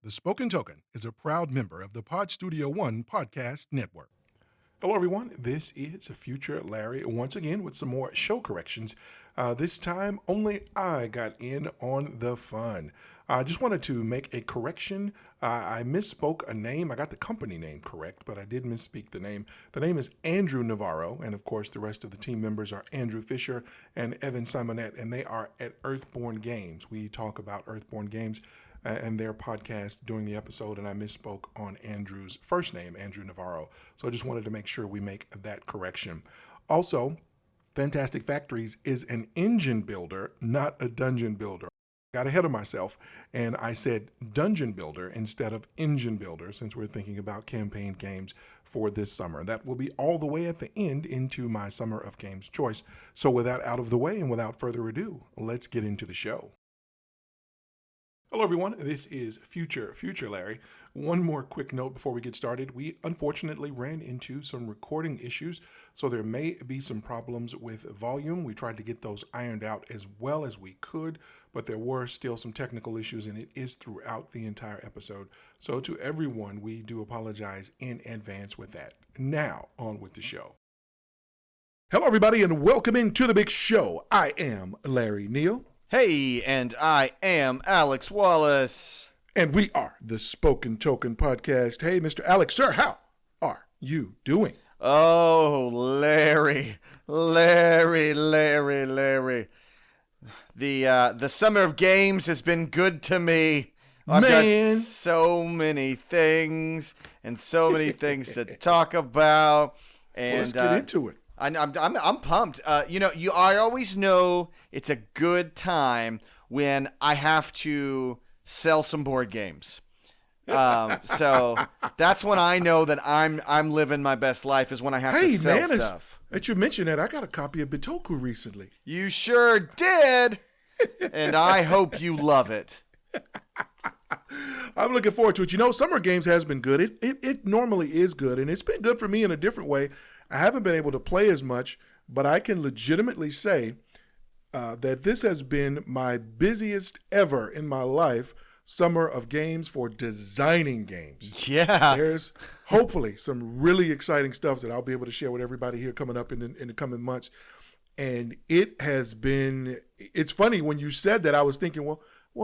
The Spoken Token is a proud member of the Pod Studio One podcast network. Hello, everyone. This is Future Larry once again with some more show corrections. This time, only I got in on the fun. I just wanted to make a correction. I misspoke a name. I got the company name correct, but I did misspeak the name. The name is Andrew Navarro, and of course, the rest of the team members are Andrew Fisher and Evan Simonette, and they are at Earthborn Games. We talk about Earthborn Games and their podcast during the episode, and I misspoke on Andrew's first name, Andrew Navarro. So I just wanted to make sure we make that correction. Also, Fantastic Factories is an engine builder, not a dungeon builder. Got ahead of myself, and I said dungeon builder instead of engine builder, since we're thinking about campaign games for this summer. That will be all the way at the end into my Summer of Games choice. So with that out of the way, and without further ado, let's get into the show. Hello, everyone. This is Future Larry. One more quick note before we get started. We unfortunately ran into some recording issues, so there may be some problems with volume. We tried to get those ironed out as well as we could, but there were still some technical issues, and it is throughout the entire episode. So to everyone, we do apologize in advance with that. Now, on with the show. Hello, everybody, and welcome into the big show. I am Larry Neal. Hey, and I am Alex Wallace. And we are the Spoken Token Podcast. Hey, Mr. Alex, sir, how are you doing? Oh, Larry. The Summer of Games has been good to me. I've got so many things and so many things to talk about. And well, let's get into it. I'm pumped. I always know it's a good time when I have to sell some board games. So that's when I know that I'm living my best life, is when I have to sell stuff. That you mentioned that, I got a copy of Bitoku recently. You sure did, and I hope you love it. I'm looking forward to it. You know, Summer Games has been good. It normally is good, and it's been good for me in a different way. I haven't been able to play as much, but I can legitimately say that this has been my busiest ever in my life Summer of Games for designing games. Yeah. There's hopefully some really exciting stuff that I'll be able to share with everybody here coming up in the coming months. And it has been, it's funny, when you said that, I was thinking, well,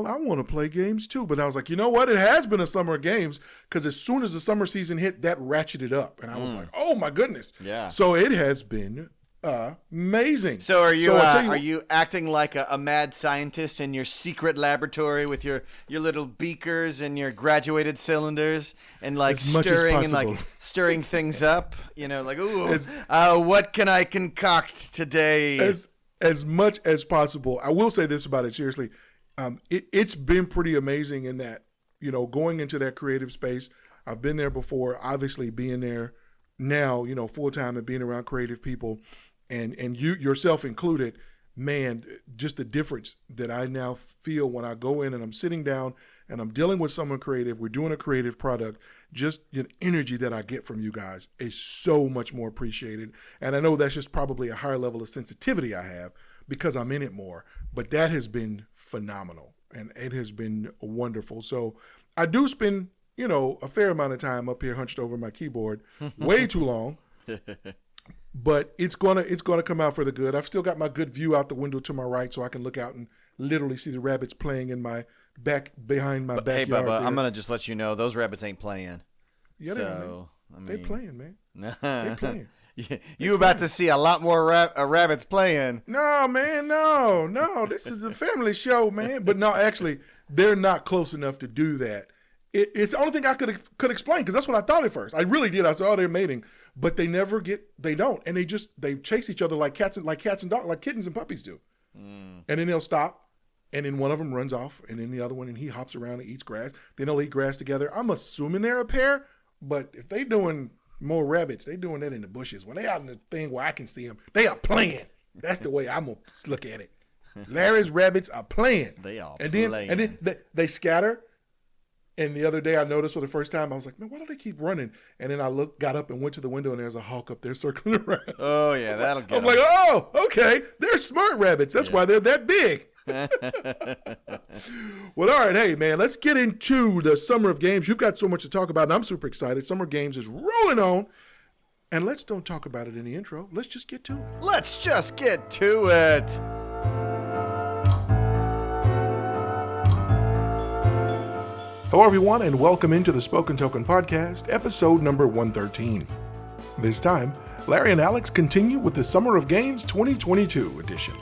I want to play games too. But I was like, you know what? It has been a Summer of Games, because as soon as the summer season hit, that ratcheted up. And I was like, oh my goodness. Yeah. So it has been amazing. So are you acting like a mad scientist in your secret laboratory with your little beakers and your graduated cylinders and like stirring things up? You know, like, what can I concoct today? As much as possible. I will say this about it, seriously. It's been pretty amazing in that, you know, going into that creative space. I've been there before, obviously being there now, you know, full time and being around creative people and you yourself included, man, just the difference that I now feel when I go in and I'm sitting down and I'm dealing with someone creative, we're doing a creative product, just the energy that I get from you guys is so much more appreciated. And I know that's just probably a higher level of sensitivity I have because I'm in it more, but that has been phenomenal and it has been wonderful. So I do spend, you know, a fair amount of time up here hunched over my keyboard, way too long, but it's gonna come out for the good. I've still got my good view out the window to my right, so I can look out and literally see the rabbits playing in my behind my backyard. Hey, Bubba, there. I'm gonna just let you know those rabbits ain't playing. Yeah, they playing, man. They playing. You about to see a lot more rabbits playing. No, man, no. This is a family show, man. But no, actually, they're not close enough to do that. It's the only thing I could explain, because that's what I thought at first. I really did. I said, oh, they're mating. But they never they don't. And they chase each other like cats and dogs, like kittens and puppies do. And then they'll stop. And then one of them runs off. And then the other one, and he hops around and eats grass. Then they'll eat grass together. I'm assuming they're a pair. But if they doing more rabbits, they doing that in the bushes. When they out in the thing where I can see them, they are playing. That's the way I'm going to look at it. Larry's rabbits are playing. They are playing. And then they scatter. And the other day I noticed for the first time, I was like, man, why do they keep running? And then I got up and went to the window, and there's a hawk up there circling around. Oh, yeah, that'll get I'm like, oh, okay. They're smart rabbits. That's why they're that big. Well, all right. Hey, man, let's get into the Summer of Games. You've got so much to talk about, and I'm super excited. Summer Games is rolling on. And let's don't talk about it in the intro. Let's just get to it. Let's just get to it. Hello, everyone, and welcome into the Spoken Token Podcast, episode number 113. This time, Larry and Alex continue with the Summer of Games 2022 edition.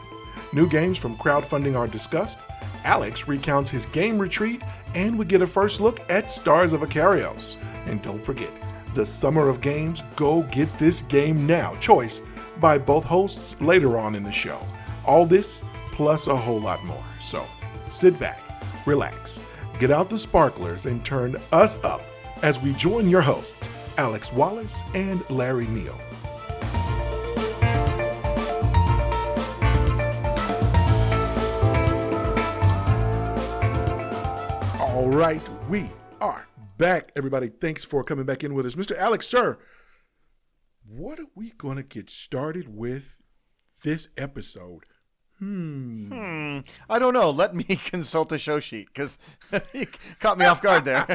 New games from crowdfunding are discussed, Alex recounts his game retreat, and we get a first look at Stars of Akarios. And don't forget, the Summer of Games Go Get This Game Now choice by both hosts later on in the show. All this, plus a whole lot more. So, sit back, relax, get out the sparklers, and turn us up as we join your hosts, Alex Wallace and Larry Neal. All right, we are back, everybody. Thanks for coming back in with us. Mr. Alex, sir, what are we going to get started with this episode? I don't know. Let me consult the show sheet because you caught me off guard there.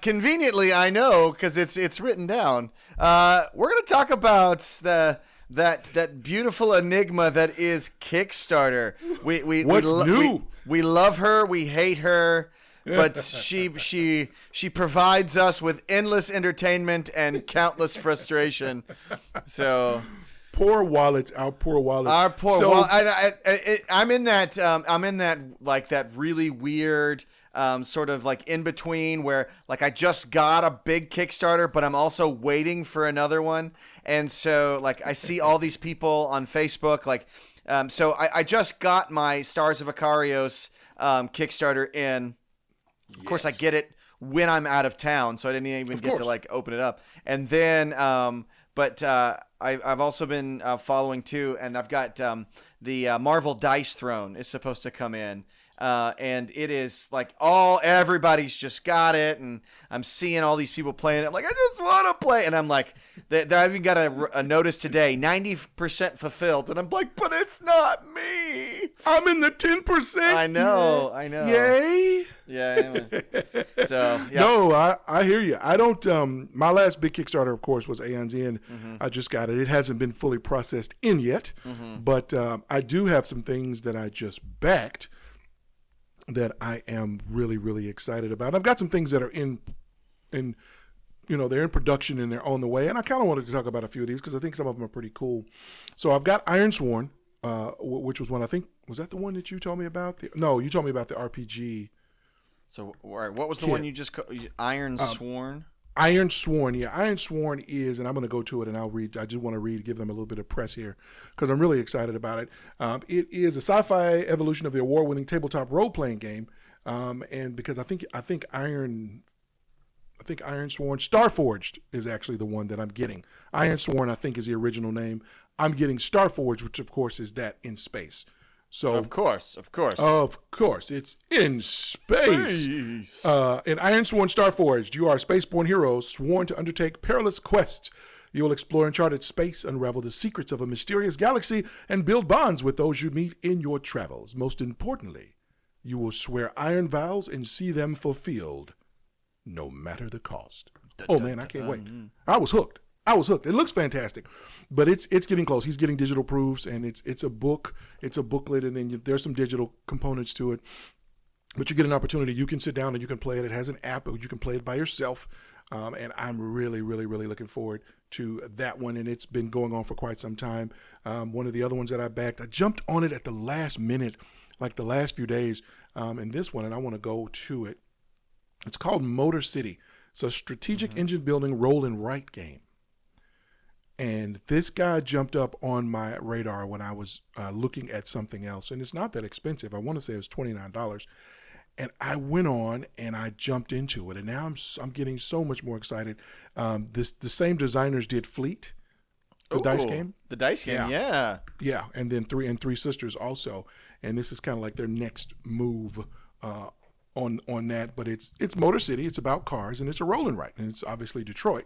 Conveniently, I know because it's written down. We're going to talk about that beautiful enigma that is Kickstarter. What's new? We love her. We hate her. But she provides us with endless entertainment and countless frustration. So poor wallets, our poor wallets. Our poor I'm in that like that really weird sort of like in between where like I just got a big Kickstarter, but I'm also waiting for another one. And so like I see all these people on Facebook like so I just got my Stars of Akarios Kickstarter in. Of course, I get it when I'm out of town, so I didn't even get to like open it up. And then, I've also been following too, and I've got the Marvel Dice Throne is supposed to come in, and it is like everybody's just got it, and I'm seeing all these people playing it. I'm like, I just want to play, and I'm like, I even got a notice today, 90% fulfilled, and I'm like, but it's not me. I'm in the 10%. I know. Yay. Yeah. Anyway. So yeah. No, I hear you. I don't. My last big Kickstarter, of course, was Aeon's End. Mm-hmm. I just got it. It hasn't been fully processed in yet, but I do have some things that I just backed that I am really, really excited about. I've got some things that are in they're in production and they're on the way. And I kind of wanted to talk about a few of these because I think some of them are pretty cool. So I've got Ironsworn, which was one I think was that the one that you told me about? No, you told me about the RPG. So, what was the one you just Ironsworn? Ironsworn, yeah. Ironsworn is, and I'm going to go to it and I'll read. I just want to give them a little bit of press here because I'm really excited about it. It is a sci-fi evolution of the award-winning tabletop role-playing game, and because I think Ironsworn, Starforged is actually the one that I'm getting. Ironsworn, I think, is the original name. I'm getting Starforged, which of course is that in space. So of course, it's in space. In Ironsworn Starforged, you are a spaceborne hero sworn to undertake perilous quests. You will explore uncharted space, unravel the secrets of a mysterious galaxy, and build bonds with those you meet in your travels. Most importantly, you will swear iron vows and see them fulfilled, no matter the cost. Oh man, I can't wait. I was hooked. It looks fantastic, but it's getting close. He's getting digital proofs, and it's a book, it's a booklet, and then there's some digital components to it. But you get an opportunity. You can sit down and you can play it. It has an app, or you can play it by yourself. And I'm really, really, really looking forward to that one. And it's been going on for quite some time. One of the other ones that I backed, I jumped on it at the last minute, like the last few days. And this one, and I want to go to it. It's called Motor City. It's a strategic engine building roll and write game. And this guy jumped up on my radar when I was looking at something else. And it's not that expensive. I want to say it was $29. And I went on and I jumped into it. And now I'm getting so much more excited. The same designers did Fleet, the dice game. The dice game, yeah. Yeah, and then Three Sisters also. And this is kind of like their next move on that, but it's Motor City. It's about cars, and it's a roll and write, and it's obviously Detroit.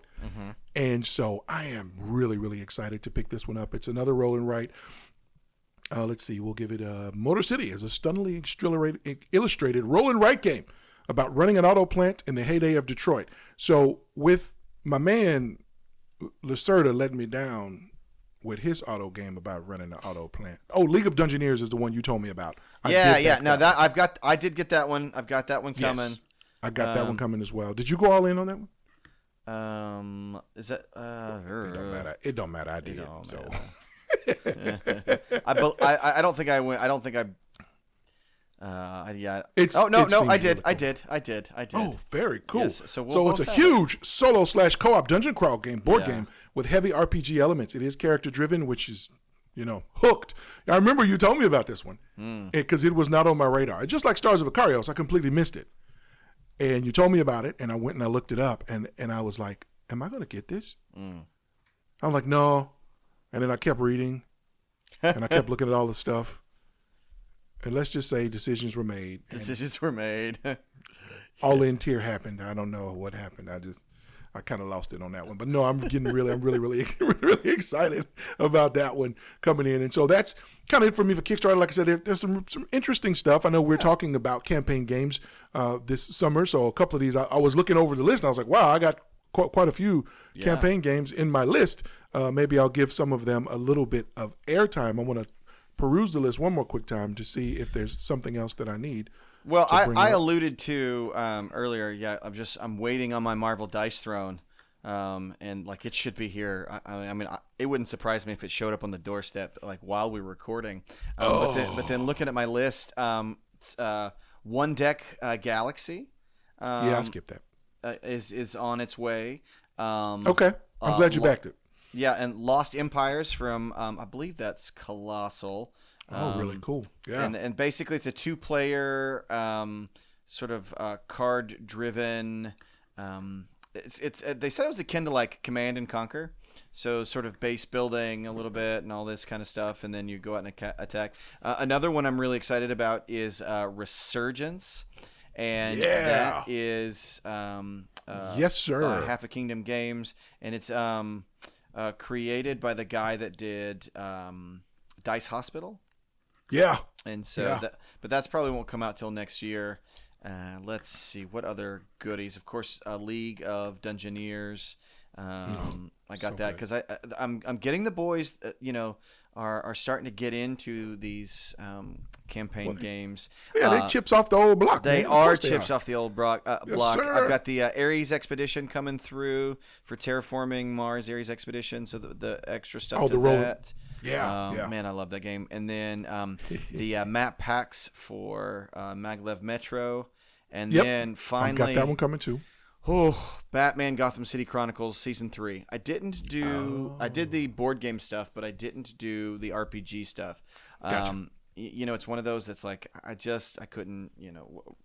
And so I am really, really excited to pick this one up. It's another roll and write. Let's see. We'll give it Motor City as a stunningly illustrated roll and write game about running an auto plant in the heyday of Detroit. So with my man Lacerda letting me down with his auto game about running an auto plant. Oh, League of Dungeoneers is the one you told me about. Yeah. No, I did get that one. I've got that one coming. Yes, I got that one coming as well. Did you go all in on that one? Is that? It don't matter. It don't matter. I did. So. I don't think I went. I don't think I. Yeah. I did. I did. Oh, very cool. Yes, so it's a huge solo / co-op dungeon crawl board game with heavy RPG elements. It is character driven, which is, hooked. I remember you told me about this one because it was not on my radar. Just like Stars of Akarios, I completely missed it. And you told me about it, and I went and I looked it up, and I was like, am I going to get this? I'm like, no. And then I kept reading, and I kept looking at all the stuff. And let's just say decisions were made. All in tier happened. I don't know what happened. I kind of lost it on that one. But no, I'm really, really excited about that one coming in. And so that's kind of it for me for Kickstarter. Like I said, there's some interesting stuff. I know we're talking about campaign games this summer. So a couple of these, I was looking over the list and I was like, wow, I got quite a few campaign games in my list. Maybe I'll give some of them a little bit of airtime. I want to peruse the list one more quick time to see if there's something else that I need. Well, I alluded to earlier. Yeah, I'm waiting on my Marvel Dice Throne, and like it should be here. I mean, it wouldn't surprise me if it showed up on the doorstep like while we were recording. But then looking at my list, One Deck Galaxy. I skipped that. Is on its way. Okay, I'm glad you backed it. Yeah, and Lost Empires from I believe that's Colossal. Oh, really cool. Yeah. And basically it's a 2-player sort of card-driven it's they said it was akin to like Command and Conquer. So sort of base building a little bit and all this kind of stuff, and then you go out and attack. Another one I'm really excited about is Resurgence. And that is yes, sir. Half a Kingdom Games, and it's created by the guy that did Dice Hospital. Yeah. And so, but that's probably won't come out till next year. Let's see what other goodies. Of course, League of Dungeoneers. I got that because I'm getting the boys. Are starting to get into these campaign games. Yeah, they chips off the old block. They are chips off the old block. Yes, sir. I've got the Ares Expedition coming through for terraforming Mars. Ares Expedition, so the extra stuff to that. Yeah, man, I love that game. And then the map packs for Maglev Metro, and then finally I've got that one coming too. Oh, Batman Gotham City Chronicles Season 3. I didn't do. I did the board game stuff, but I didn't do the RPG stuff. Gotcha. It's one of those that's like I couldn't,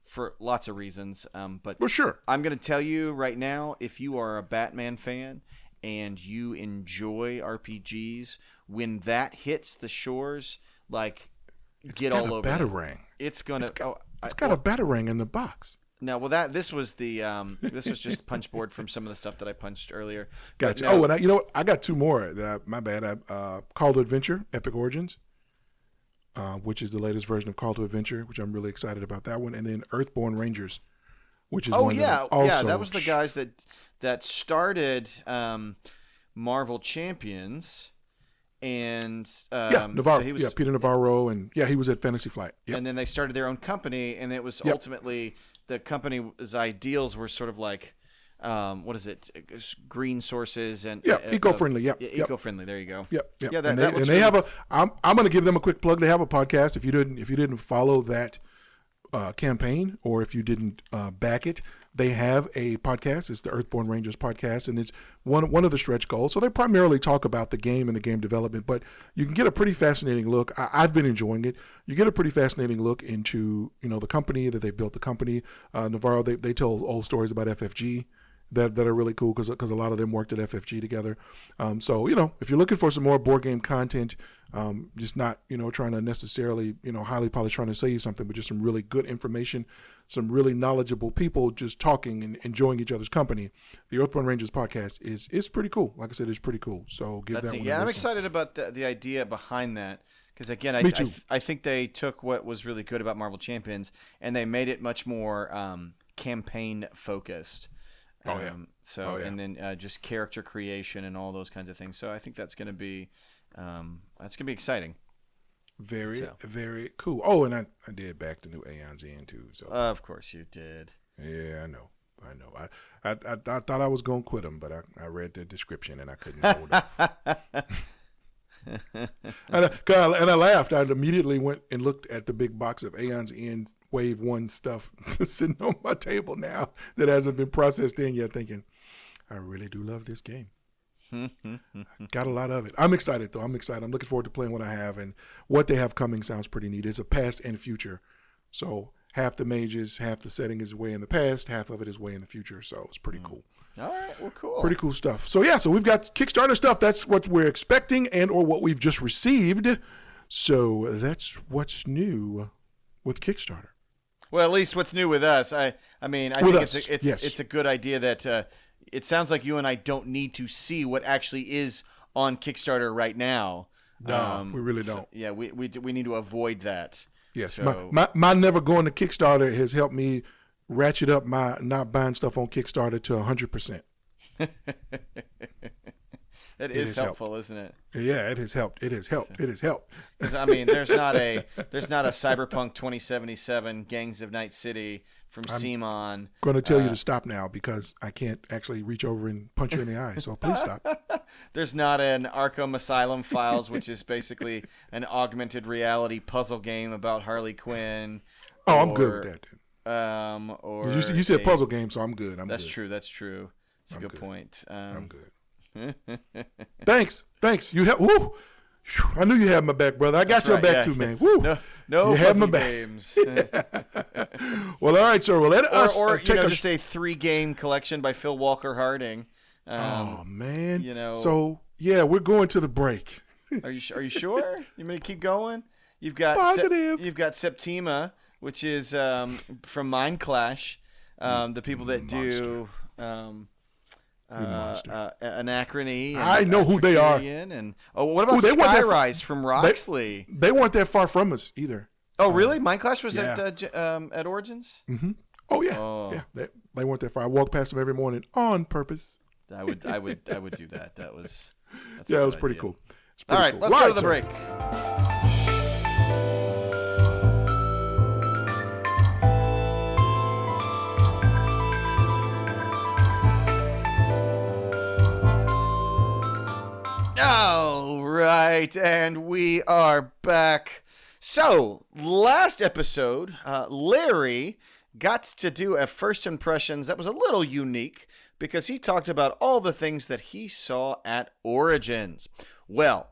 for lots of reasons. But well, sure. I'm gonna tell you right now, if you are a Batman fan and you enjoy RPGs, when that hits the shores, like get all over. Batarang. It's gonna. It's got a Batarang in the box. No, well this was just punch board from some of the stuff that I punched earlier. Gotcha. No, and you know what? I got two more. My bad. Call to Adventure, Epic Origins, which is the latest version of Call to Adventure, which I'm really excited about that one. And then Earthborn Rangers, which is that was the guys that started Marvel Champions. And Navarro. So Peter Navarro, and he was at Fantasy Flight. Yep. And then they started their own company, and it was ultimately the company's ideals were sort of like, what is it? Green sources and eco-friendly. Eco-friendly. There you go. Yep. Yeah, they have a. I'm going to give them a quick plug. They have a podcast. If you didn't follow that campaign, or if you didn't back it, they have a podcast. It's the Earthborn Rangers podcast, and it's one of the stretch goals. So they primarily talk about the game and the game development, but you can get a pretty fascinating look. I've been enjoying it. You get a pretty fascinating look into the company that they've built. The company Navarro, they tell old stories about FFG that are really cool because a lot of them worked at FFG together. So if you're looking for some more board game content, just not trying to necessarily highly polished trying to sell you something, but just some really good information, some really knowledgeable people just talking and enjoying each other's company. The Earthborn Rangers podcast is pretty cool. Like I said, it's pretty cool. So give that one a listen. I'm excited about the idea behind that, Because again, Me too. I think they took what was really good about Marvel Champions and they made it much more campaign focused. And then just character creation and all those kinds of things. So I think that's going to be exciting. Very, very cool. Oh, and I did back the new Aeon's End too. So of course you did. Yeah, I know. I thought I was gonna quit them, but I read the description and I couldn't hold up. and I laughed. I immediately went and looked at the big box of Aeon's End Wave 1 stuff sitting on my table now that hasn't been processed in yet, thinking, I really do love this game. Got a lot of it. I'm excited, though. I'm looking forward to playing what I have, and what they have coming sounds pretty neat. It's a past and future. So half the mages, half the setting is way in the past, half of it is way in the future. So it's pretty cool. All right, well, cool. Pretty cool stuff. So yeah, so we've got Kickstarter stuff. That's what we're expecting and or what we've just received. So that's what's new with Kickstarter. Well, at least what's new with us. I think it's a good idea that it sounds like you and I don't need to see what actually is on Kickstarter right now. No, we really don't. Yeah, we need to avoid that. Yes, so, my never going to Kickstarter has helped me ratchet up my not buying stuff on Kickstarter to 100%. It is helpful, isn't it? Yeah, it has helped. It has helped. Because I mean, there's not a Cyberpunk 2077 Gangs of Night City from CMON. I'm going to tell you to stop now because I can't actually reach over and punch you in the eye. So please stop. There's not an Arkham Asylum Files, which is basically an augmented reality puzzle game about Harley Quinn. Oh, I'm good with that, dude. Or you said puzzle game, so I'm good. That's true. That's a good point. I'm good. Thanks. You have. Woo! I knew you had my back, brother. I got your back too, man. Woo! No you have my back. Games. Well, all right, sir. Well, let us take just a 3-game collection by Phil Walker Harding. Oh man. So yeah, we're going to the break. Are you sure? You want me to keep going? You've got Positive. You've got Septima, which is from Mind Clash, the people that do Anachrony. I know who they are. And what about Skyrise from Roxley? They weren't that far from us either. Oh, really? Mind Clash was at Origins? Mm-hmm. Oh yeah, yeah. They weren't that far. I walked past them every morning on purpose. I would do that. It was pretty cool. All right, let's go to the break. All right, and we are back. So, last episode, Larry got to do a first impressions that was a little unique because he talked about all the things that he saw at Origins. Well,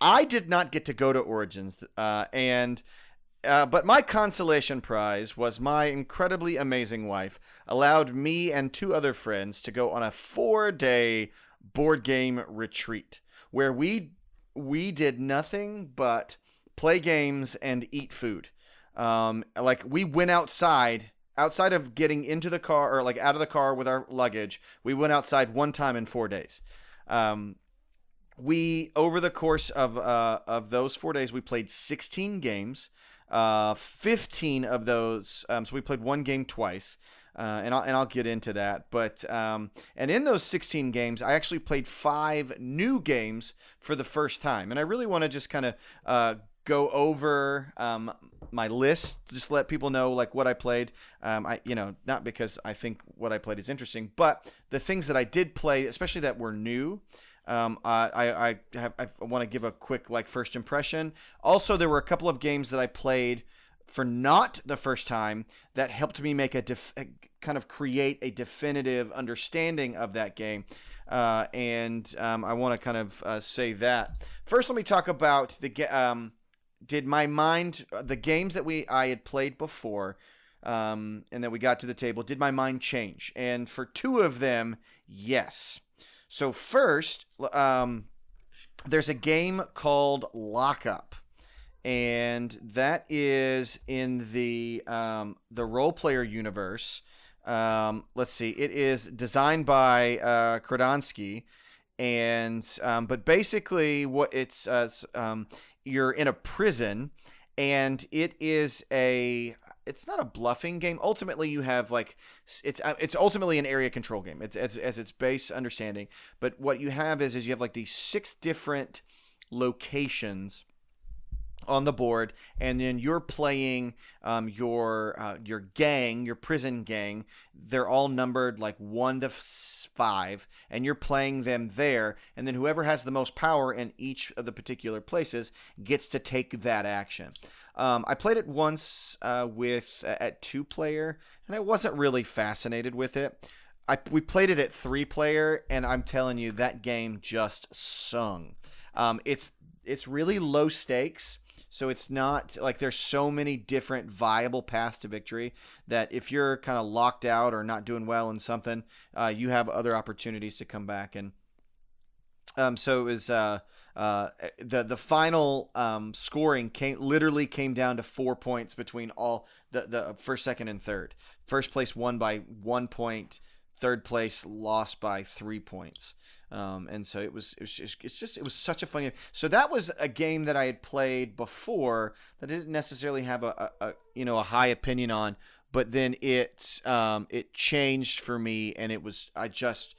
I did not get to go to Origins, but my consolation prize was my incredibly amazing wife allowed me and 2 other friends to go on a 4-day board game retreat where we did nothing but play games and eat food. Like we went outside of getting into the car or like out of the car with our luggage. We went outside one time in 4 days. We over the course of those 4 days, we played 16 games. 15 of those, so we played one game twice. And I'll get into that, but and in those 16 games, I actually played 5 new games for the first time, and I really want to just kind of go over my list, just let people know like what I played. Not because I think what I played is interesting, but the things that I did play, especially that were new. I want to give a quick like first impression. Also, there were a couple of games that I played for not the first time that helped me make kind of create a definitive understanding of that game. And I want to kind of say that. First, let me talk about the games that I had played before and that we got to the table, did my mind change? And for 2 of them, yes. So first, there's a game called Lockup. And that is in the role player universe. Let's see. It is designed by Krodonsky, and but basically what you're in a prison, and it's not a bluffing game. Ultimately, you have it's ultimately an area control game. It's as its base understanding. But what you have is you have these 6 different locations on the board, and then you're playing your gang, your prison gang. They're all numbered 1 to 5, and you're playing them there. And then whoever has the most power in each of the particular places gets to take that action. I played it once at 2-player, and I wasn't really fascinated with it. We played it at 3-player, and I'm telling you, that game just sung. It's really low stakes. So it's not there's so many different viable paths to victory that if you're kind of locked out or not doing well in something, you have other opportunities to come back. And so it was the final scoring came down to 4 points between all the first, second, and third. First place won by 1 point. Third place lost by 3 points. And so it was such a fun game. So that was a game that I had played before that I didn't necessarily have a high opinion on, but then it changed for me, and I just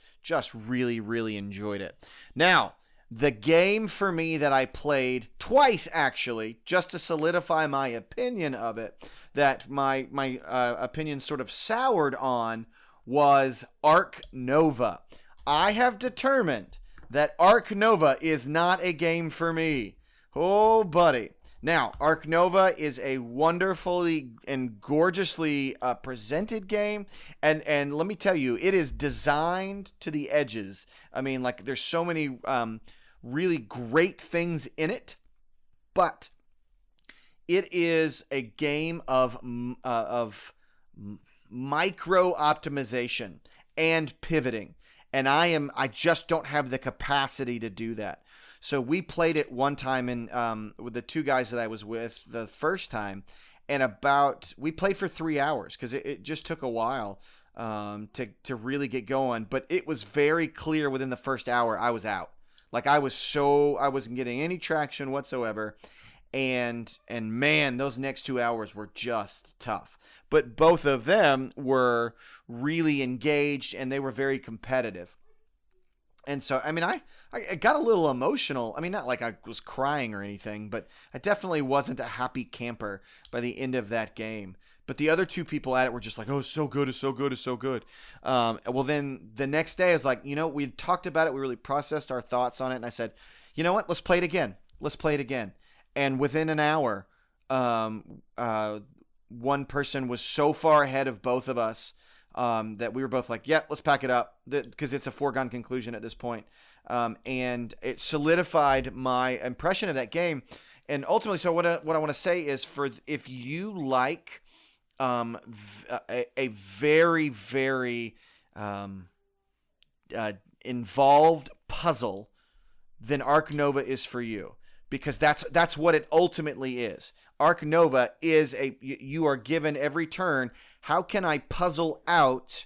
really, really enjoyed it. Now, the game for me that I played twice, actually, just to solidify my opinion of it, that my opinion sort of soured on, was Ark Nova. I have determined that Ark Nova is not a game for me. Oh, buddy. Now, Ark Nova is a wonderfully and gorgeously presented game. And let me tell you, it is designed to the edges. I mean, there's so many really great things in it. But it is a game of micro optimization and pivoting. And I just don't have the capacity to do that. So we played it one time with the 2 guys that I was with the first time, and we played for 3 hours because it just took a while to really get going. But it was very clear within the first hour I was out. I wasn't getting any traction whatsoever. And man, those next 2 hours were just tough. But both of them were really engaged, and they were very competitive. And so, I mean, I got a little emotional. I mean, not like I was crying or anything, but I definitely wasn't a happy camper by the end of that game. But the other 2 people at it were just like, oh, it's so good, it's so good, it's so good. Well, then the next day I was like, we had talked about it. We really processed our thoughts on it. And I said, you know what? Let's play it again. Let's play it again. And within an hour, one person was so far ahead of both of us that we were both like, yeah, let's pack it up, because it's a foregone conclusion at this point. And it solidified my impression of that game. And ultimately, so what I want to say is, if you like a very, very involved puzzle, then Ark Nova is for you, because that's what it ultimately is. Ark Nova is you are given every turn, how can I puzzle out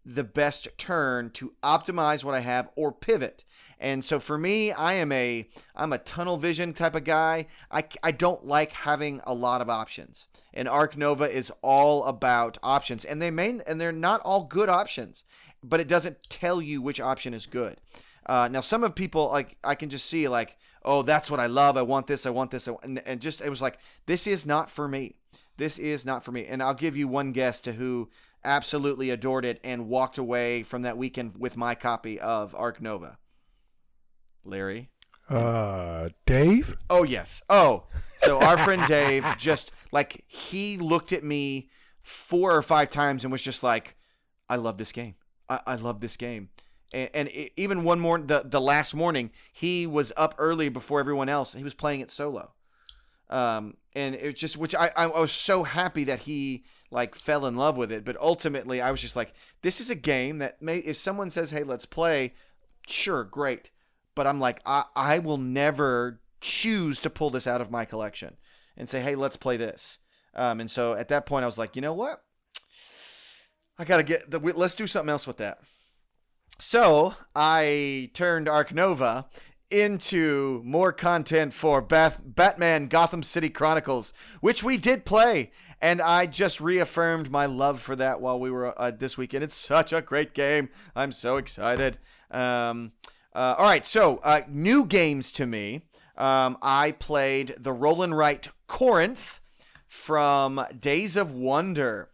the best turn to optimize what I have or pivot? And so for me, I'm a tunnel vision type of guy. I don't like having a lot of options. And Ark Nova is all about options, and they're not all good options, but it doesn't tell you which option is good. Now some of people, I can just see oh, that's what I love. I want this. And just, it was like, this is not for me. This is not for me. And I'll give you one guess to who absolutely adored it and walked away from that weekend with my copy of Ark Nova. Larry? Dave? Oh, yes. Oh, so our friend Dave just, he looked at me 4 or 5 times and was just like, I love this game. I love this game. And even one more, the last morning, he was up early before everyone else. He was playing it solo. And it just, which I was so happy that he fell in love with it. But ultimately, I was just like, this is a game that if someone says, hey, let's play, sure, great. But I'm like, I will never choose to pull this out of my collection and say, hey, let's play this. And so at that point, I was like, you know what? I got to let's do something else with that. So I turned Ark Nova into more content for Batman Gotham City Chronicles, which we did play. And I just reaffirmed my love for that while we were this weekend. It's such a great game. I'm so excited. All right, so new games to me. I played the Roll and Write Corinth from Days of Wonder.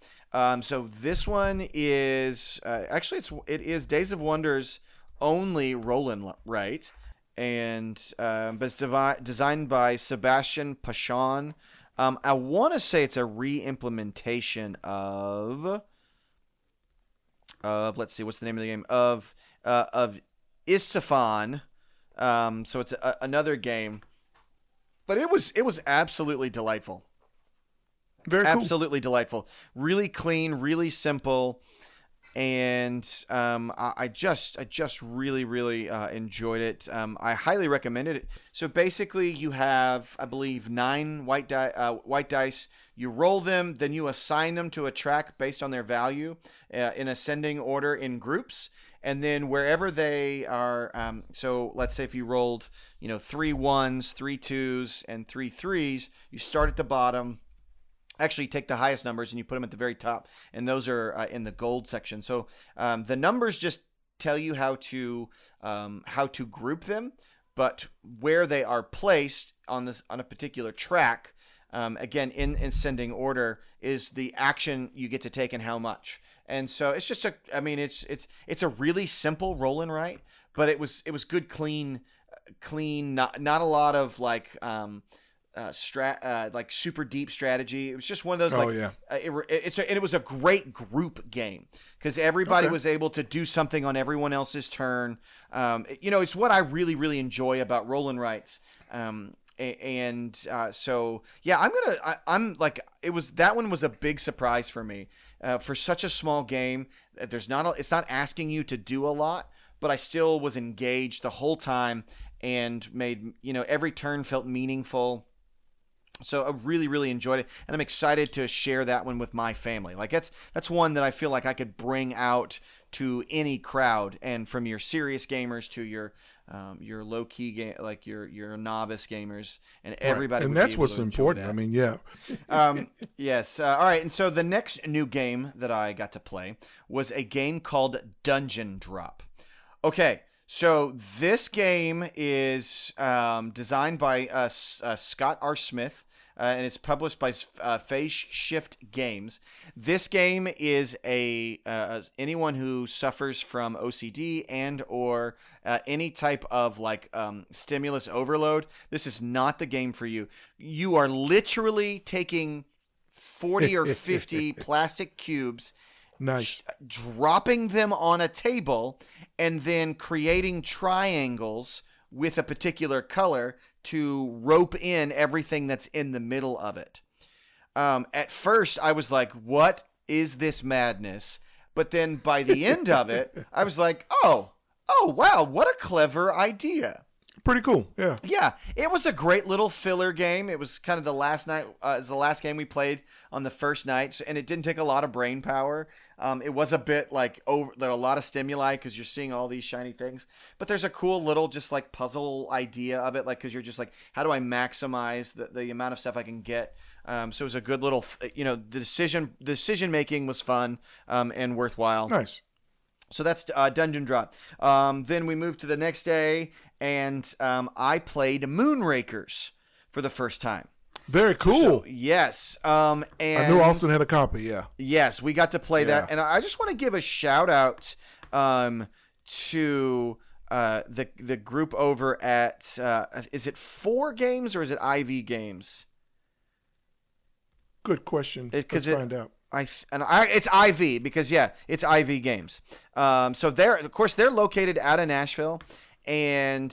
So this one is it is Days of Wonder's only Roll and Write, and but it's designed by Sebastian Pachon. I want to say it's a re-implementation of let's see, what's the name of the game of Isfahan. So it's another game, but it was absolutely delightful. Very cool. Absolutely delightful. Really clean, really simple, and I just really enjoyed it. I highly recommend it. So basically, you have, I believe, 9 white dice. You roll them, then you assign them to a track based on their value in ascending order in groups. And then wherever they are, so let's say if you rolled, 3 1s, 3 2s, and 3 3s, you start at the bottom. Actually, you take the highest numbers and you put them at the very top, and those are in the gold section. So the numbers just tell you how to group them, but where they are placed on a particular track, again in ascending order, is the action you get to take and how much. And so it's just it's a really simple roll and write, but it was good, clean, not a lot of like super deep strategy. It was just one of those it was a great group game because everybody was able to do something on everyone else's turn. It's what I really enjoy about roll and writes. So yeah, that one was a big surprise for me. For such a small game, it's not asking you to do a lot, but I still was engaged the whole time and made, every turn felt meaningful. So I really enjoyed it, and I'm excited to share that one with my family. Like that's one that I feel like I could bring out to any crowd, and from your serious gamers to your low key game, like your novice gamers, and everybody. Right. And would that's be able what's to important. that. I mean, yeah. Yes. All right. And so the next new game that I got to play was a game called Dungeon Drop. Okay. So this game is designed by Scott R. Smith, and it's published by Phase Shift Games. This game is anyone who suffers from OCD and or any type of stimulus overload. This is not the game for you. You are literally taking 40 or 50 plastic cubes, Nice. Dropping them on a table, and then creating triangles with a particular color to rope in everything that's in the middle of it. At first, I was like, what is this madness? But then by the end of it, I was like, oh, wow, what a clever idea. Pretty cool, yeah. Yeah, it was a great little filler game. It was kind of the last game we played on the first night, and it didn't take a lot of brain power. It was a bit there are a lot of stimuli because you're seeing all these shiny things. But there's a cool little just like puzzle idea of it, because you're just like, how do I maximize the amount of stuff I can get? So it was a good little, the decision making was fun and worthwhile. Nice. So that's Dungeon Drop. Then we moved to the next day, and I played Moonrakers for the first time. Very cool. So, yes. And I knew Austin had a copy, yeah. Yes, we got to play that. And I just want to give a shout out to the group over at, is it 4 Games or is it IV Games? Good question. Let's find out. It's IV because it's IV Games. So they're located out of Nashville, and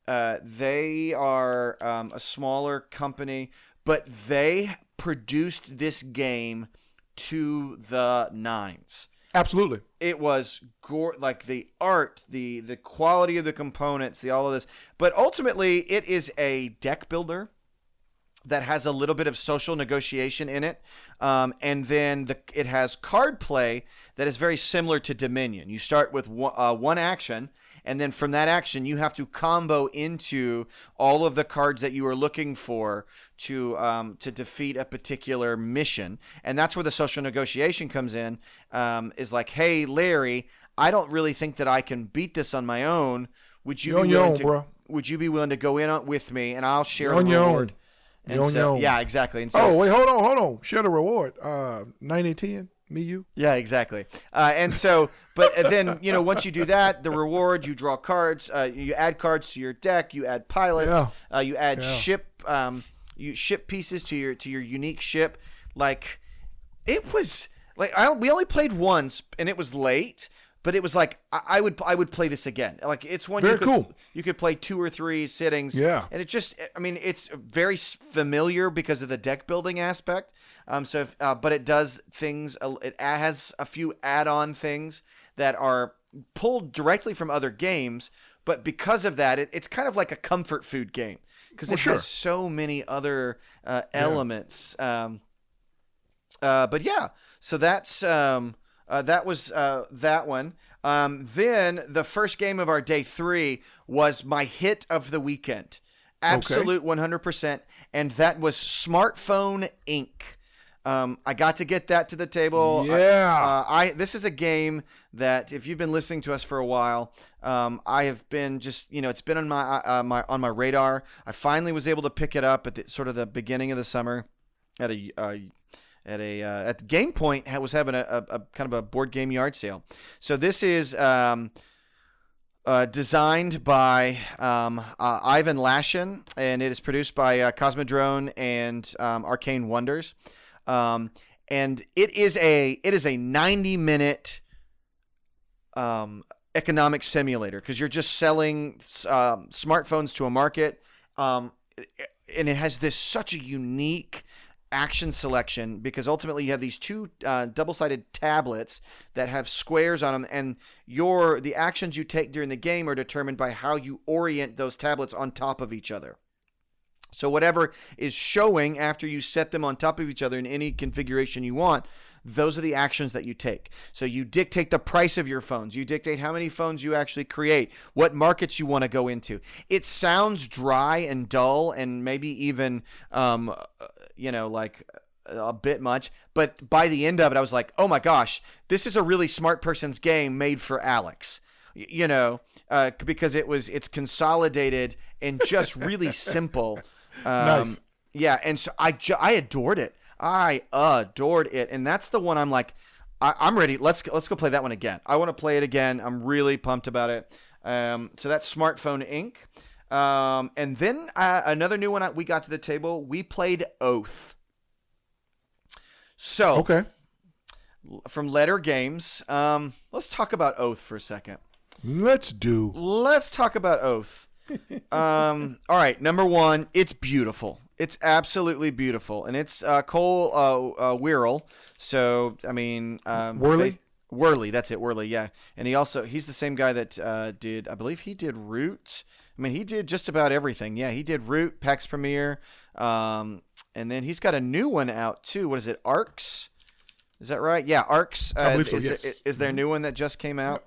they are a smaller company, but they produced this game to the nines. Absolutely. It was like the art, the quality of the components, all of this. But ultimately, it is a deck builder. that has a little bit of social negotiation in it. And then it has card play that is very similar to Dominion. You start with one action, and then from that action, you have to combo into all of the cards that you are looking for to defeat a particular mission. And that's where the social negotiation comes in, is like, hey, Larry, I don't really think that I can beat this on my own. Would you be willing to go in with me, and I'll share a reward? Yeah, exactly. And so, wait, hold on. Share the reward. 90-10, me, you. Yeah, exactly. And so, but then, once you do that, the reward, you draw cards, you add cards to your deck, you add pilots, you add ship pieces to your unique ship. Like, it was like, we only played once, and it was late. But it was like, I would play this again. Like, it's one cool. You could play 2 or 3 sittings. Yeah. And it's very familiar because of the deck building aspect. But it does things. It has a few add-on things that are pulled directly from other games. But because of that, it's kind of like a comfort food game because it has so many other elements. But yeah, so that's. That was that one. Then the first game of our day 3 was my hit of the weekend. Absolute 100%. And that was Smartphone Inc. I got to get that to the table. Yeah. This is a game that, if you've been listening to us for a while, I have been just, it's been on my radar. I finally was able to pick it up at sort of the beginning of the summer at Game Point. Was having a kind of a board game yard sale. So this is designed by Ivan Lashin, and it is produced by Cosmodrome and Arcane Wonders. And it is a 90-minute economic simulator, because you're just selling smartphones to a market, and it has such a unique action selection, because ultimately you have these 2 double-sided tablets that have squares on them, and the actions you take during the game are determined by how you orient those tablets on top of each other. So whatever is showing after you set them on top of each other in any configuration you want, those are the actions that you take. So you dictate the price of your phones. You dictate how many phones you actually create, what markets you want to go into. It sounds dry and dull, and maybe even, like a bit much. But by the end of it, I was like, oh my gosh, this is a really smart person's game made for Alex. Because it's consolidated and just really simple. Nice. Yeah, and so I adored it. I adored it, and that's the one I'm like, I'm ready. Let's go play that one again. I want to play it again. I'm really pumped about it. So that's Smartphone Inc. And then another new one we got to the table. We played Oath. So okay, from Letter Games. Let's talk about Oath for a second. Let's talk about Oath. All right, number 1, it's beautiful. It's absolutely beautiful, and it's Cole Wirrell. So Worley, that's it, Worley, yeah. And he's the same guy that I believe he did Root. He did just about everything. Yeah, he did Root, PAX Premiere, and then he's got a new one out too. What is it, Arcs? Is that right? Yeah, Arcs. I believe so, yes. Is their new one that just came out?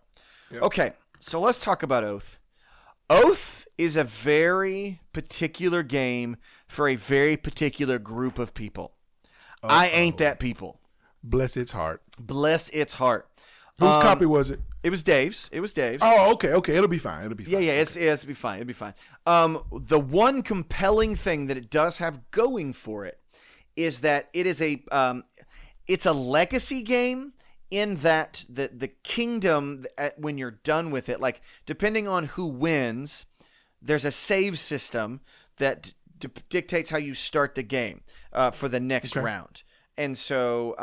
Yep. Okay, so let's talk about Oath. Oath is a very particular game for a very particular group of people. I ain't that people. Bless its heart. Bless its heart. Whose copy was it? It was Dave's. Oh, okay. It'll be fine. Yeah, okay. it'll be fine. The one compelling thing that it does have going for it is that it is it's a legacy game, in that the kingdom, when you're done with it, like, depending on who wins, there's a save system that dictates how you start the game for the next round. And so,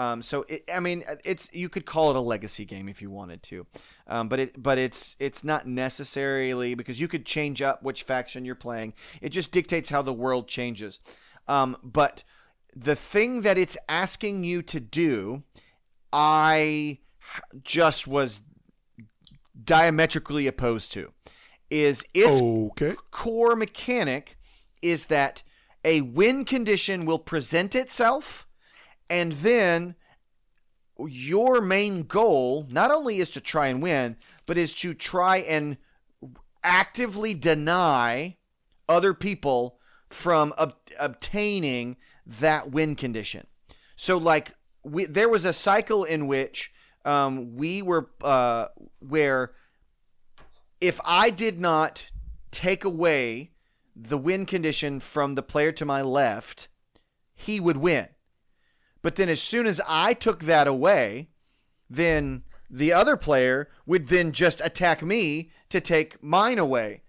you could call it a legacy game if you wanted to, but it's not necessarily, because you could change up which faction you're playing. It just dictates how the world changes. But the thing that it's asking you to do, I just was diametrically opposed to, is its core mechanic is that a win condition will present itself, and then your main goal not only is to try and win, but is to try and actively deny other people from obtaining that win condition. So, like, there was a cycle in which we were where if I did not take away the win condition from the player to my left, he would win. But then as soon as I took that away, then the other player would then just attack me to take mine away.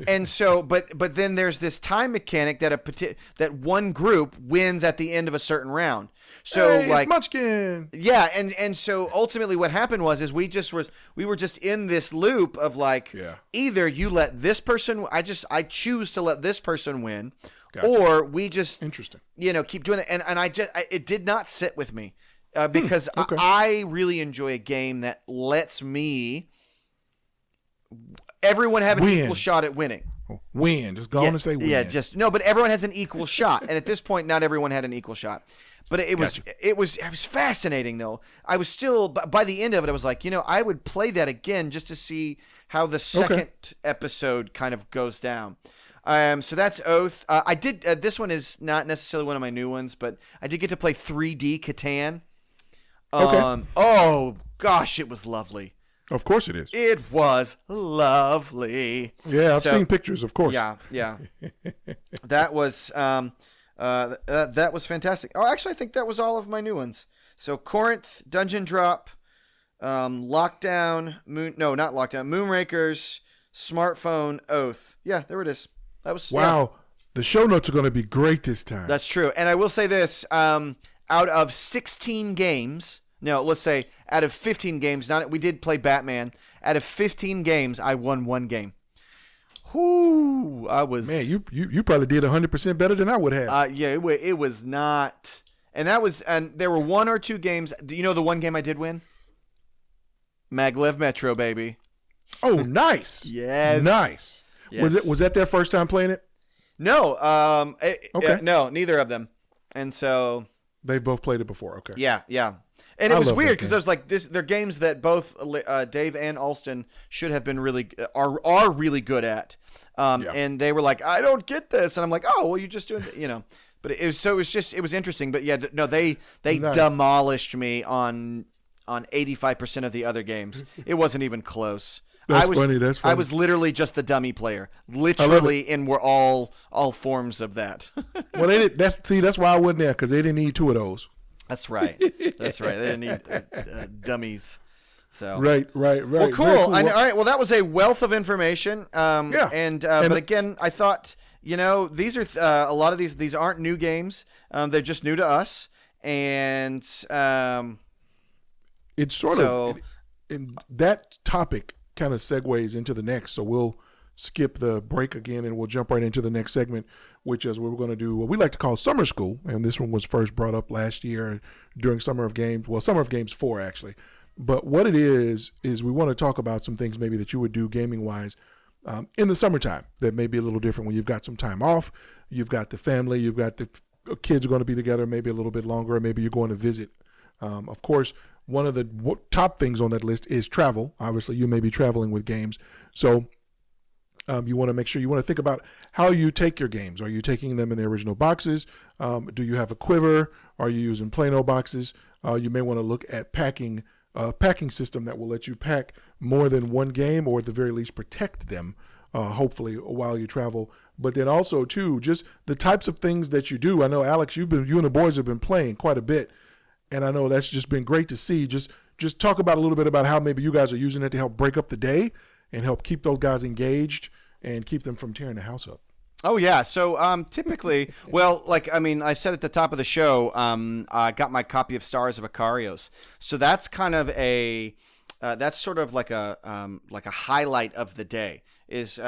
And so, but then there's this time mechanic that one group wins at the end of a certain round. So, hey, like, it's Munchkin. Yeah, and so ultimately what happened was we were just in this loop of like, either you let this person, I choose to let this person win, gotcha. Or we just keep doing it. And it did not sit with me because okay. I really enjoy a game that lets everyone have an equal shot at winning. Win. Just go on and say win. Yeah, but everyone has an equal shot. And at this point, not everyone had an equal shot. But it was fascinating, though. I was still, by the end of it, I was like, I would play that again just to see how the second episode kind of goes down. So that's Oath. I did, this one is not necessarily one of my new ones, but I did get to play 3D Catan. Oh, gosh, it was lovely. Of course it is. It was lovely. Yeah, I've seen pictures, of course. Yeah. That was that was fantastic. Oh, actually, I think that was all of my new ones. So Corinth, Dungeon Drop, Lockdown, not Lockdown, Moonrakers, Smartphone, Oath. Yeah, there it is. That was wow. Yeah. The show notes are going to be great this time. That's true. And I will say this: out of 16 games. No, let's say out of 15 games. We did play Batman. Out of 15 games, I won one game. Whoo! Man, you probably did 100% better than I would have. Yeah, it was not, and there were one or two games. Do you know the one game I did win? Maglev Metro, baby. Oh, nice. Yes. Nice. Yes. Was that their first time playing it? No. Okay. No, neither of them, and so they both played it before. Okay. Yeah. And it was weird because I was like, they're games that both Dave and Alston should have been are really good at. And they were like, I don't get this. And I'm like, oh, well, you're just doing, but it was interesting. But yeah, no, they nice. Demolished me on 85% of the other games. It wasn't even close. That's funny. I was literally just the dummy player, literally, and we're all forms of that. Well, that's why I wasn't there, because they didn't need two of those. That's right. They didn't need dummies. So right. Well, cool. All right. Well, that was a wealth of information. But again, I thought these are a lot of these aren't new games. They're just new to us, and it's sort of and that topic kind of segues into the next. So we'll skip the break again, and we'll jump right into the next segment, which is we're going to do what we like to call summer school. And this one was first brought up last year during Summer of Games. Well, Summer of Games 4, actually. But what it is we want to talk about some things maybe that you would do gaming-wise in the summertime that may be a little different when you've got some time off, you've got the family, you've got the kids are going to be together maybe a little bit longer, or maybe you're going to visit. Of course, one of the top things on that list is travel. Obviously, you may be traveling with games. So you want to make sure you want to think about how you take your games. Are you taking them in the original boxes? Do you have a quiver? Are you using plain old boxes? You may want to look at packing system that will let you pack more than one game, or at the very least protect them, hopefully, while you travel. But then also, too, just the types of things that you do. I know, Alex, you and the boys have been playing quite a bit, and I know that's just been great to see. Just talk about a little bit about how maybe you guys are using it to help break up the day and help keep those guys engaged and keep them from tearing the house up. Oh, yeah. So typically, I said at the top of the show, I got my copy of Stars of Akarios. So that's kind of that's sort of like a highlight of the day is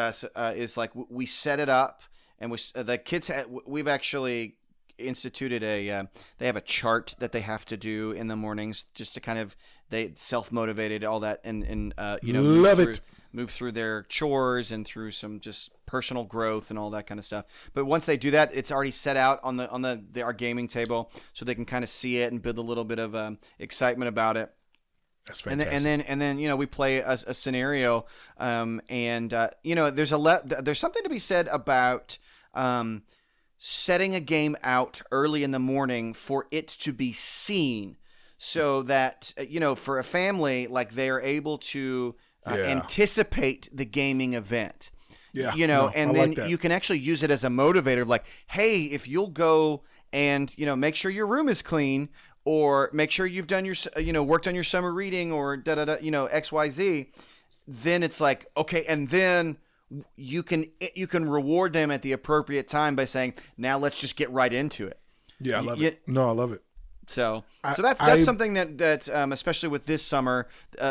like we set it up, and the kids we've actually instituted they have a chart that they have to do in the mornings just to kind of they self-motivated all that and move through their chores and through some just personal growth and all that kind of stuff. But once they do that, it's already set out on our gaming table, so they can kind of see it and build a little bit of excitement about it. That's fantastic. And then we play a scenario, there's something to be said about setting a game out early in the morning for it to be seen, so that for a family, like, they are able to anticipate the gaming event. Yeah, and then you can actually use it as a motivator of like, hey, if you'll go and make sure your room is clean, or make sure you've done your worked on your summer reading, or XYZ, then it's like, okay, and then you can reward them at the appropriate time by saying, now let's just get right into it. Yeah, I love it. No, I love it. So that's something that especially with this summer,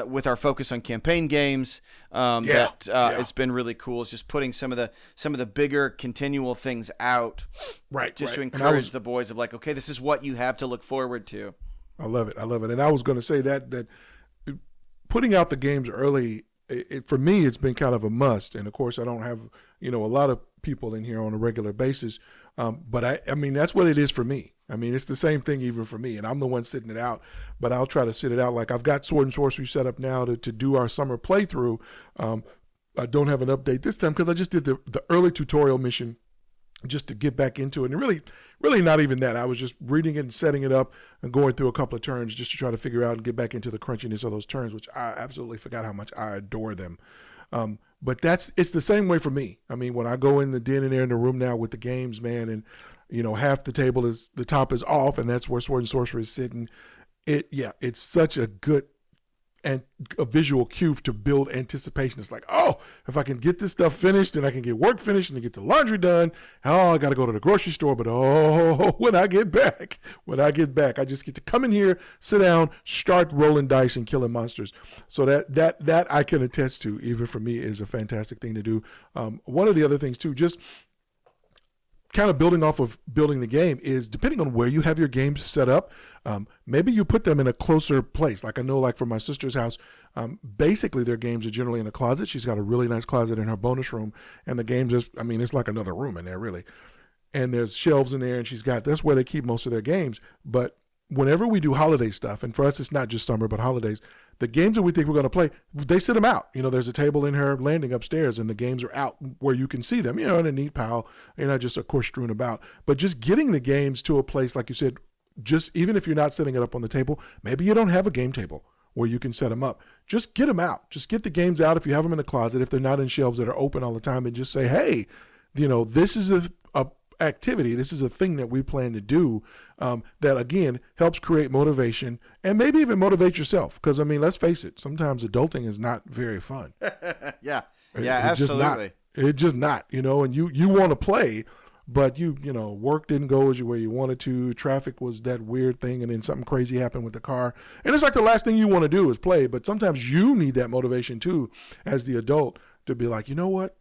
with our focus on campaign games, it's been really cool. It's just putting some of the bigger continual things out, right? Just to encourage the boys of like, okay, this is what you have to look forward to. I love it. And I was going to say that putting out the games early, for me, it's been kind of a must. And of course, I don't have a lot of people in here on a regular basis, but I mean that's what it is for me. I mean, it's the same thing even for me, and I'm the one sitting it out, but I'll try to sit it out. Like, I've got Sword and Sorcery set up now to do our summer playthrough. I don't have an update this time because I just did the early tutorial mission just to get back into it. And really not even that. I was just reading it and setting it up and going through a couple of turns just to try to figure out and get back into the crunchiness of those turns, which I absolutely forgot how much I adore them. But it's the same way for me. I mean, when I go in the den and they're in the room now with the games, man, and half the top is off, and that's where Sword and Sorcery is sitting. It's such a good and a visual cue to build anticipation. It's like, oh, if I can get this stuff finished and I can get work finished and get the laundry done, I got to go to the grocery store. But when I get back, I just get to come in here, sit down, start rolling dice and killing monsters. So that I can attest to, even for me, is a fantastic thing to do. One of the other things too, just kind of building off of building the game, is depending on where you have your games set up, maybe you put them in a closer place. Like, I know, like for my sister's house, basically their games are generally in a closet. She's got a really nice closet in her bonus room, and the games it's like another room in there, really. And there's shelves in there, and that's where they keep most of their games. But whenever we do holiday stuff, and for us it's not just summer but holidays, the games that we think we're going to play, they sit them out. There's a table in her landing upstairs, and the games are out where you can see them, in a neat pile. They're not just, of course, strewn about. But just getting the games to a place, like you said, just even if you're not setting it up on the table, maybe you don't have a game table where you can set them up. Just get them out. Just get the games out if you have them in the closet, if they're not in shelves that are open all the time, and just say, hey, this is a activity. This is a thing that we plan to do, that again helps create motivation and maybe even motivate yourself. Because let's face it, sometimes adulting is not very fun. Absolutely. It's just not, and you want to play, but work didn't go where you wanted to. Traffic was that weird thing, and then something crazy happened with the car, and it's like the last thing you want to do is play. But sometimes you need that motivation too, as the adult, to be like, you know what,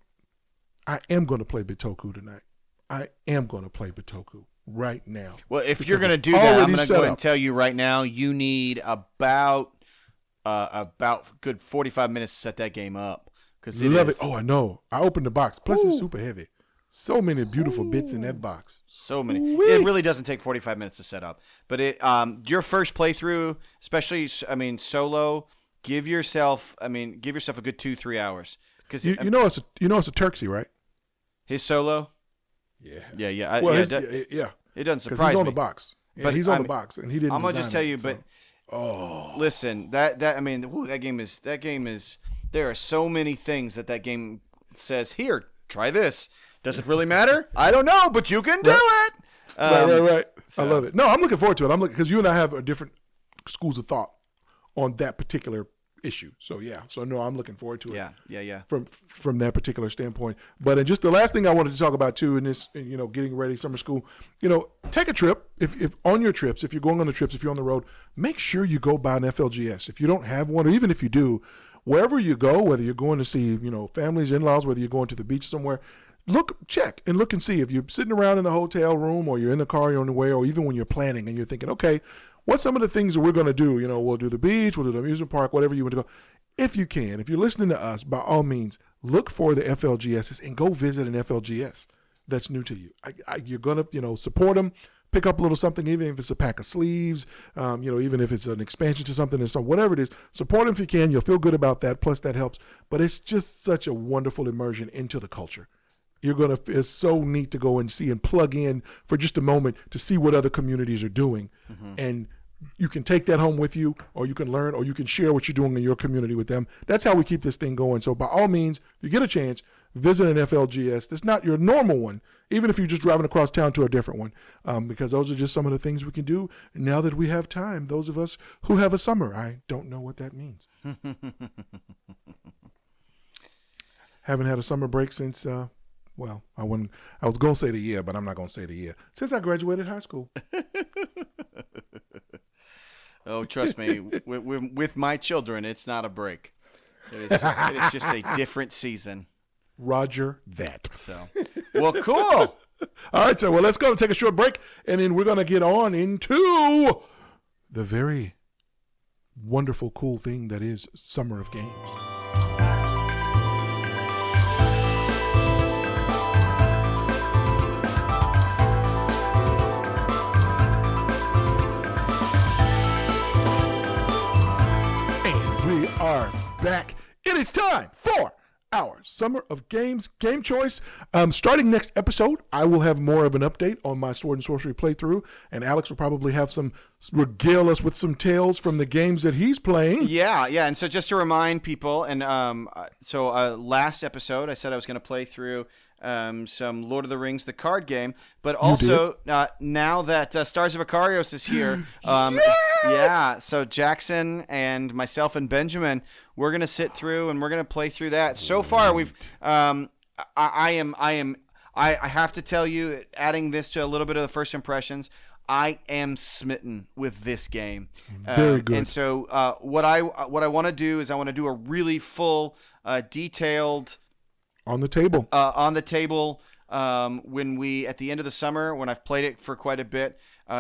I am going to play Bitoku tonight. I am going to play Bitoku right now. Well, if you're going to do that, I'm going to go ahead and tell you right now, you need about good 45 minutes to set that game up. Love it. Oh, I know. I opened the box. Plus, it's super heavy. So many beautiful bits in that box. So many. It really doesn't take 45 minutes to set up. But your first playthrough, especially, solo, give yourself a good 2-3 hours. Because it's a Turksy, right? His solo. Yeah. It doesn't surprise me. He's on the box. Yeah, but he's on the box, and he didn't. I'm gonna just tell you, so. Listen, that game is. There are so many things that game says. Here, try this. Does it really matter? I don't know, but you can do it. Right. So. I love it. No, I'm looking forward to it. I'm looking because you and I have different schools of thought on that particular issue. So no, I'm looking forward to it. Yeah. From that particular standpoint. But just the last thing I wanted to talk about too, in this, getting ready summer school, take a trip. If on your trips, if you're going on the trips, if you're on the road, make sure you go buy an FLGS. If you don't have one, or even if you do, wherever you go, whether you're going to see, families, in-laws, whether you're going to the beach somewhere, check and see if you're sitting around in the hotel room or you're in the car you're on the way, or even when you're planning and you're thinking, okay, what's some of the things that we're going to do? We'll do the beach, we'll do the amusement park, whatever you want to go. If you can, if you're listening to us, by all means, look for the FLGSs and go visit an FLGS that's new to you. You're going to, support them, pick up a little something, even if it's a pack of sleeves, even if it's an expansion to something, whatever it is, support them if you can. You'll feel good about that. Plus that helps. But it's just such a wonderful immersion into the culture. It's so neat to go and see and plug in for just a moment to see what other communities are doing. Mm-hmm. And you can take that home with you, or you can learn, or you can share what you're doing in your community with them. That's how we keep this thing going. So by all means, if you get a chance, visit an FLGS that's not your normal one, even if you're just driving across town to a different one, because those are just some of the things we can do now that we have time. Those of us who have a summer, I don't know what that means. Haven't had a summer break since... I was going to say the year, but I'm not going to say the year. Since I graduated high school. Oh, trust me, with my children, it's not a break. It is just a different season. Roger that. So, well, cool. All right, so let's go and take a short break, and then we're going to get on into the very wonderful, cool thing that is Summer of Games. We are back. It is time for our Summer of Games game choice. Starting next episode, I will have more of an update on my Sword and Sorcery playthrough, and Alex will probably have regale us with some tales from the games that he's playing. Yeah. And so just to remind people, and last episode I said I was going to play through some Lord of the Rings, the card game, but also now that Stars of Akarios is here, yes! Yeah, so Jackson and myself and Benjamin, we're gonna sit through and we're gonna play through that. So far, we've I have to tell you, adding this to a little bit of the first impressions, I am smitten with this game. Very good. And so what I want to do is I want to do a really full, detailed on the table. When we at the end of the summer, when I've played it for quite a bit,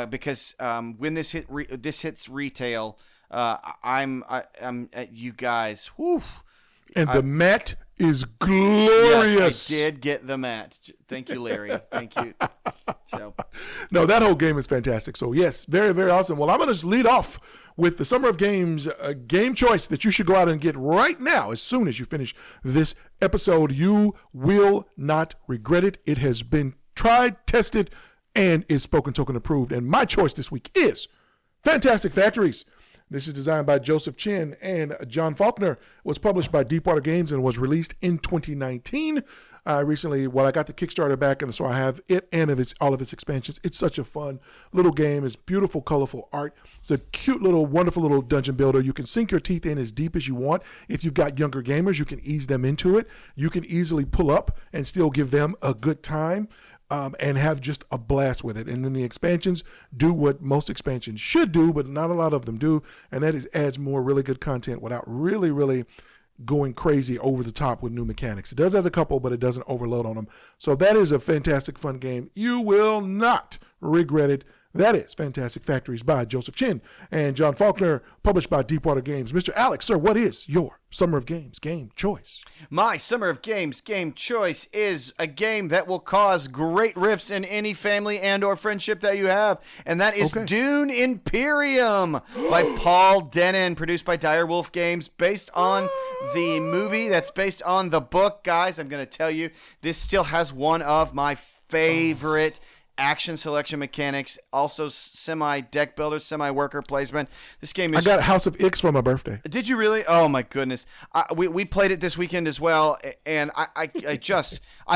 because when this hits retail, I'm at you guys. Whew, and the mat is glorious. Yes, I did get the mat. Thank you, Larry. Thank you. So, no, that whole game is fantastic. So yes, very, very awesome. Well, I'm going to lead off with the Summer of Games game choice that you should go out and get right now. As soon as you finish this episode, you will not regret it. It has been tried, tested, and is Spoken Token approved. And my choice this week is Fantastic Factories. This is designed by Joseph Chin and John Faulkner. It was published by Deepwater Games and was released in 2019. Recently, I got the Kickstarter back, and so I have it and all of its expansions. It's such a fun little game. It's beautiful, colorful art. It's a cute little, wonderful little dungeon builder. You can sink your teeth in as deep as you want. If you've got younger gamers, you can ease them into it. You can easily pull up and still give them a good time. And have just a blast with it. And then the expansions do what most expansions should do, but not a lot of them do, and that is adds more really good content without really, really going crazy over the top with new mechanics. It does have a couple, but it doesn't overload on them. So that is a fantastic, fun game. You will not regret it. That is Fantastic Factories by Joseph Chin and John Faulkner, published by Deepwater Games. Mr. Alex, sir, what is your Summer of Games game choice? My Summer of Games game choice is a game that will cause great rifts in any family and or friendship that you have, and that is Dune Imperium by Paul Dennen, produced by Direwolf Games, based on the movie that's based on the book. Guys, I'm going to tell you, this still has one of my favorite action selection mechanics, also semi-deck builder, semi-worker placement. This game is... I got House of X for my birthday. Did you really? Oh, my goodness. We played it this weekend as well, and I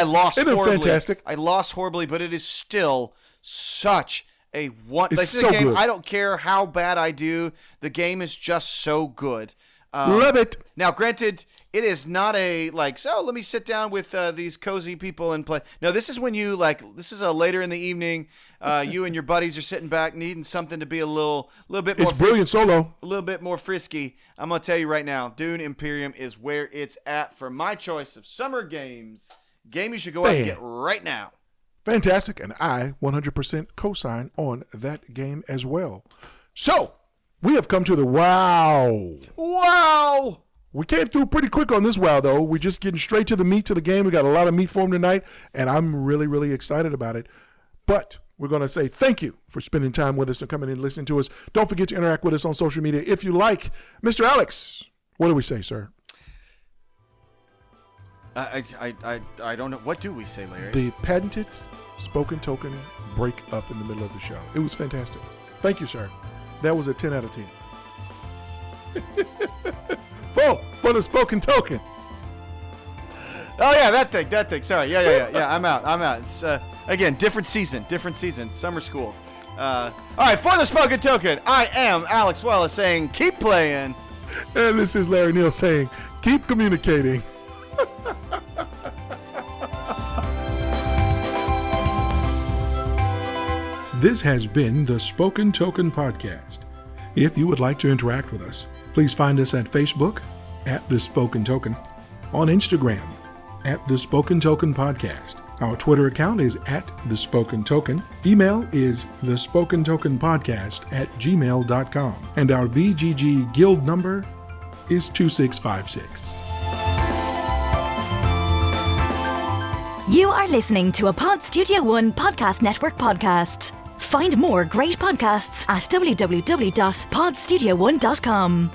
lost horribly. Fantastic. I lost horribly, but it is still such a... It's so game. good. I don't care how bad I do. The game is just so good. Love it. Now, granted, it is not a, let me sit down with these cozy people and play. No, this is when you, this is a later in the evening, you and your buddies are sitting back needing something to be a little bit more... It's brilliant solo. A little bit more frisky. I'm going to tell you right now, Dune Imperium is where it's at for my choice of summer games Game you should go out and get right now. Fantastic. And I 100% co-sign on that game as well. So, we have come to the wow. Wow. We came through pretty quick on this wow, though. We're just getting straight to the meat to the game. We got a lot of meat for them tonight, and I'm really, really excited about it. But we're going to say thank you for spending time with us and coming in and listening to us. Don't forget to interact with us on social media if you like. Mr. Alex, what do we say, sir? I don't know. What do we say, Larry? The patented spoken token break up in the middle of the show. It was fantastic. Thank you, sir. That was a 10 out of 10. For the spoken token. Oh, yeah, that thing. Sorry. Yeah, I'm out. It's, again, different season. Summer school. All right, for the spoken token, I am Alex Wallace saying, keep playing. And this is Larry Neal saying, keep communicating. This has been the Spoken Token Podcast. If you would like to interact with us, please find us at Facebook at The Spoken Token, on Instagram at The Spoken Token Podcast. Our Twitter account is at The Spoken Token. Email is thespokentokenpodcast@gmail.com. And our BGG guild number is 2656. You are listening to a Pod Studio One Podcast Network podcast. Find more great podcasts at www.podstudio1.com.